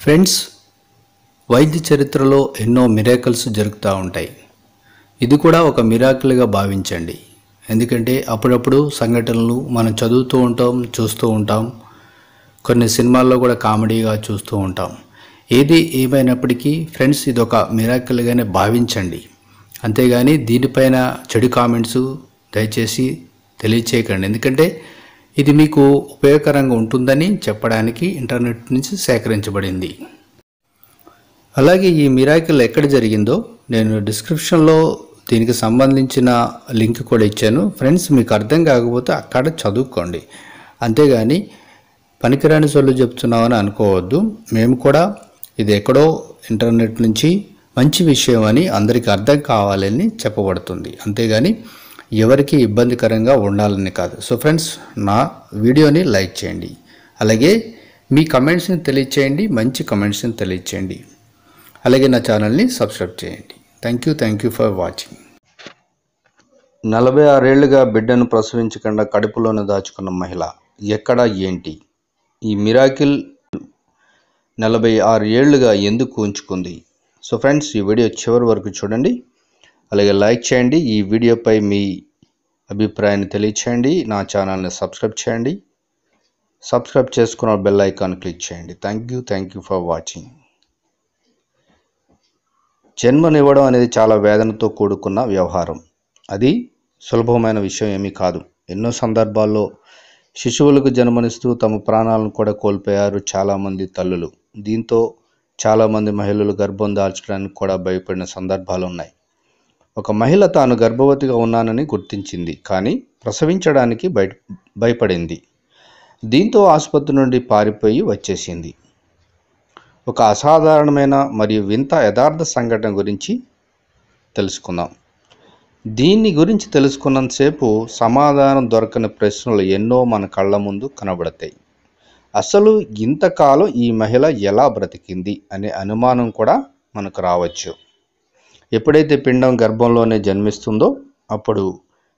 Friends, వైద్య చరిత్రలో ఎన్నో మిరాకిల్స్ జరుగుతూ ఉంటాయి. ఇది కూడా ఒక మిరాకిల్గా భావించండి. ఎందుకంటే అప్పుడప్పుడు సంఘటనలు మనం చదువుతూ ఉంటాం, చూస్తూ ఉంటాం. కొన్ని సినిమాల్లో కూడా కామెడీగా చూస్తూ ఉంటాం. ఏది ఏమైనప్పటికీ ఫ్రెండ్స్, ఇది ఒక మిరాకిల్గానే భావించండి. అంతేగాని దీనిపైన చెడు కామెంట్స్ దయచేసి తెలియచేయకండి. ఎందుకంటే ఇది మీకు ఉపయోగకరంగా ఉంటుందని చెప్పడానికి ఇంటర్నెట్ నుంచి సేకరించబడింది. అలాగే ఈ మిరాకిల్ ఎక్కడ జరిగిందో నేను డిస్క్రిప్షన్లో దీనికి సంబంధించిన లింక్ కూడా ఇచ్చాను. ఫ్రెండ్స్, మీకు అర్థం కాకపోతే అక్కడ చదువుకోండి. అంతేగాని పనికిరాని సొల్లు చెప్తున్నామని అనుకోవద్దు. మేము కూడా ఇది ఎక్కడో ఇంటర్నెట్ నుంచి మంచి విషయం అని అందరికీ అర్థం కావాలని చెప్పబడుతుంది. అంతేగాని ఎవరికి ఇబ్బందికరంగా ఉండాలని కాదు. సో ఫ్రెండ్స్, నా వీడియోని లైక్ చేయండి. అలాగే మీ కమెంట్స్ని తెలియచేయండి, మంచి కమెంట్స్ని తెలియచేయండి. అలాగే నా ఛానల్ని సబ్స్క్రైబ్ చేయండి. Thank you for watching. 46 ఏళ్లుగా బిడ్డను ప్రసవించకుండా కడుపులోనే దాచుకున్న మహిళ ఎక్కడ, ఏంటి? ఈ మిరాకిల్ 46 ఏళ్లుగా ఎందుకు ఉంచుకుంది? సో ఫ్రెండ్స్, ఈ వీడియో చివరి వరకు చూడండి. అలాగే లైక్ చేయండి. ఈ వీడియోపై మీ అభిప్రాయాన్ని తెలియచేయండి. నా ఛానల్ని సబ్స్క్రైబ్ చేయండి. సబ్స్క్రైబ్ చేసుకున్న బెల్ ఐకాన్ క్లిక్ చేయండి. Thank you for watching. జన్మనివ్వడం అనేది చాలా వేదనతో కూడుకున్న వ్యవహారం. అది సులభమైన విషయం ఏమీ కాదు. ఎన్నో సందర్భాల్లో శిశువులకు జన్మనిస్తూ తమ ప్రాణాలను కూడా కోల్పోయారు చాలామంది తల్లులు. దీంతో చాలామంది మహిళలు గర్భం దాల్చడానికి కూడా భయపడిన సందర్భాలు ఉన్నాయి. ఒక మహిళ తాను గర్భవతిగా ఉన్నానని గుర్తించింది, కానీ ప్రసవించడానికి భయపడింది. దీంతో ఆసుపత్రి నుండి పారిపోయి వచ్చేసింది. ఒక అసాధారణమైన మరియు వింత యథార్థ సంఘటన గురించి తెలుసుకుందాం. దీని గురించి తెలుసుకున్నంతసేపు సమాధానం దొరకని ప్రశ్నలు ఎన్నో మన కళ్ళ ముందు కనబడతాయి. అసలు ఇంతకాలం ఈ మహిళ ఎలా బ్రతికింది అనే అనుమానం కూడా మనకు రావచ్చు. ఎప్పుడైతే పిండం గర్భంలోనే జన్మిస్తుందో అప్పుడు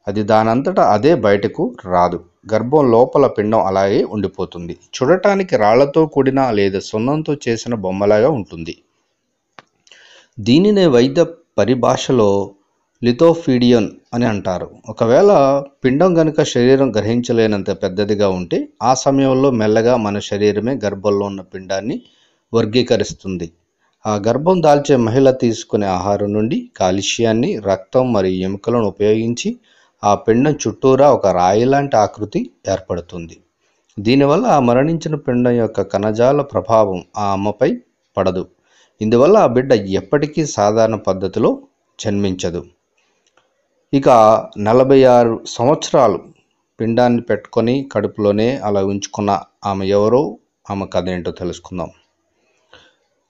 అది దానంతటా అదే బయటకు రాదు. గర్భం లోపల పిండం అలాగే ఉండిపోతుంది. చూడటానికి రాళ్లతో కూడిన లేదా సున్నంతో చేసిన బొమ్మలాగా ఉంటుంది. దీనినే వైద్య పరిభాషలో లిథోఫీడియన్ అని అంటారు. ఒకవేళ పిండం గనుక శరీరం గ్రహించలేనంత పెద్దదిగా ఉంటే ఆ సమయంలో మెల్లగా మన శరీరమే గర్భంలో ఉన్న పిండాన్ని వర్గీకరిస్తుంది. ఆ గర్భం దాల్చే మహిళ తీసుకునే ఆహారం నుండి కాల్షియాన్ని, రక్తం మరియు ఎముకలను ఉపయోగించి ఆ పిండం చుట్టూరా ఒక రాయి లాంటి ఆకృతి ఏర్పడుతుంది. దీనివల్ల ఆ మరణించిన పిండం యొక్క కణజాల ప్రభావం ఆ అమ్మపై పడదు. ఇందువల్ల ఆ బిడ్డ ఎప్పటికీ సాధారణ పద్ధతిలో జన్మించదు. ఇక 46 సంవత్సరాలు పిండాన్ని పెట్టుకొని కడుపులోనే అలా ఉంచుకున్న ఆమె ఎవరో, ఆమె కథ ఏంటో తెలుసుకుందాం.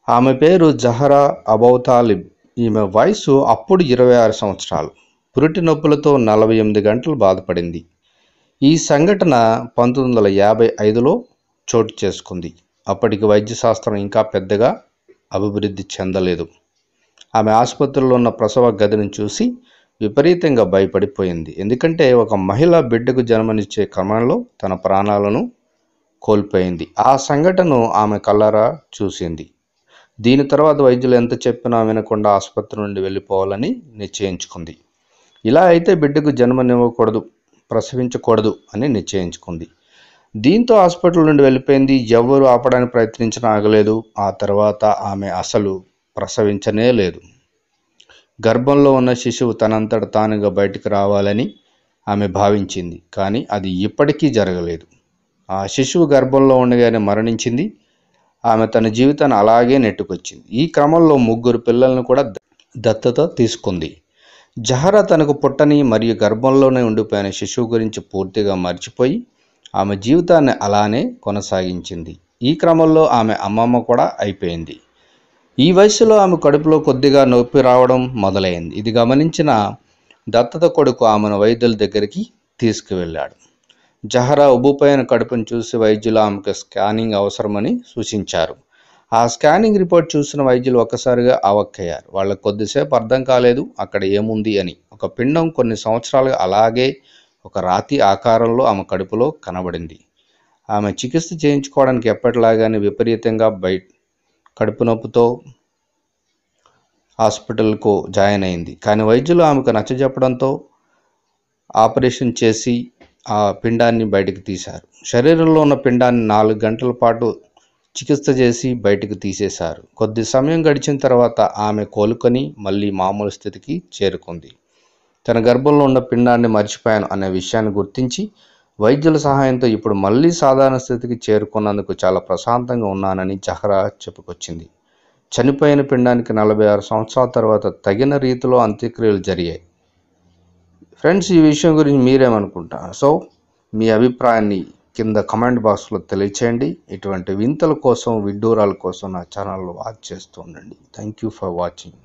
ఆమె పేరు జహరా అబూ తాలిబ్. ఈమె వయసు అప్పుడు 26 సంవత్సరాలు. పురిటి నొప్పులతో 48 గంటలు బాధపడింది. ఈ సంఘటన 1955లో చోటు చేసుకుంది. అప్పటికి వైద్యశాస్త్రం ఇంకా పెద్దగా అభివృద్ధి చెందలేదు. ఆమె ఆసుపత్రిలో ఉన్న ప్రసవ గదిని చూసి విపరీతంగా భయపడిపోయింది. ఎందుకంటే ఒక మహిళ బిడ్డకు జన్మనిచ్చే క్రమంలో తన ప్రాణాలను కోల్పోయింది. ఆ సంఘటనను ఆమె కళ్ళారా చూసింది. దీని తర్వాత వైద్యులు ఎంత చెప్పినా వినకుండా ఆసుపత్రి నుండి వెళ్ళిపోవాలని నిశ్చయించుకుంది. ఇలా అయితే బిడ్డకు జన్మనివ్వకూడదు, ప్రసవించకూడదు అని నిశ్చయించుకుంది. దీంతో హాస్పిటల్ నుండి వెళ్ళిపోయింది. ఎవరు ఆపడానికి ప్రయత్నించినా ఆగలేదు. ఆ తర్వాత ఆమె అసలు ప్రసవించనే లేదు. గర్భంలో ఉన్న శిశువు తనంతట తానుగా బయటకు రావాలని ఆమె భావించింది, కానీ అది ఇప్పటికీ జరగలేదు. ఆ శిశువు గర్భంలో ఉండగానే మరణించింది. ఆమె తన జీవితాన్ని అలాగే నెట్టుకొచ్చింది. ఈ క్రమంలో 3 పిల్లలను కూడా దత్తత తీసుకుంది. జహరా తనకు పుట్టని మరియు గర్భంలోనే ఉండిపోయిన శిశువు గురించి పూర్తిగా మర్చిపోయి ఆమె జీవితాన్ని అలానే కొనసాగించింది. ఈ క్రమంలో ఆమె అమ్మమ్మ కూడా అయిపోయింది. ఈ వయసులో ఆమె కడుపులో కొద్దిగా నొప్పి రావడం మొదలైంది. ఇది గమనించిన దత్తత కొడుకు ఆమెను వైద్యుల దగ్గరికి తీసుకువెళ్ళాడు. జహరా ఉబ్బుపోయిన కడుపును చూసి వైద్యులు ఆమెకు స్కానింగ్ అవసరమని సూచించారు. ఆ స్కానింగ్ రిపోర్ట్ చూసిన వైద్యులు ఒక్కసారిగా అవాక్కయ్యారు. వాళ్ళకు కొద్దిసేపు అర్థం కాలేదు అక్కడ ఏముంది అని. ఒక పిండం కొన్ని సంవత్సరాలుగా అలాగే ఒక రాతి ఆకారంలో ఆమె కడుపులో కనబడింది. ఆమె చికిత్స చేయించుకోవడానికి ఎప్పటిలాగానే విపరీతంగా కడుపు నొప్పితో హాస్పిటల్కు జాయిన్ అయింది. కానీ వైద్యులు ఆమెకు నచ్చజెప్పడంతో ఆపరేషన్ చేసి ఆ పిండాన్ని బయటకు తీశారు. శరీరంలో ఉన్న పిండాన్ని 4 గంటల పాటు చికిత్స చేసి బయటకు తీసేశారు. కొద్ది సమయం గడిచిన తర్వాత ఆమె కోలుకొని మళ్ళీ మామూలు స్థితికి చేరుకుంది. తన గర్భంలో ఉన్న పిండాన్ని మర్చిపోయాను అనే విషయాన్ని గుర్తించి వైద్యుల సహాయంతో ఇప్పుడు మళ్ళీ సాధారణ స్థితికి చేరుకున్నందుకు చాలా ప్రశాంతంగా ఉన్నానని జహ్రా చెప్పుకొచ్చింది. చనిపోయిన పిండానికి 46 సంవత్సరాల తర్వాత తగిన రీతిలో అంత్యక్రియలు జరిగాయి. ఫ్రెండ్స్, ఈ విషయం గురించి మీరేమనుకుంటారు? సో మీ అభిప్రాయాన్ని కింద కమెంట్ బాక్స్లో తెలియచేయండి. ఇటువంటి వింతల కోసం, విడ్డూరాల కోసం నా ఛానల్ వాచ్ చేస్తూ ఉండండి. Thank you for watching.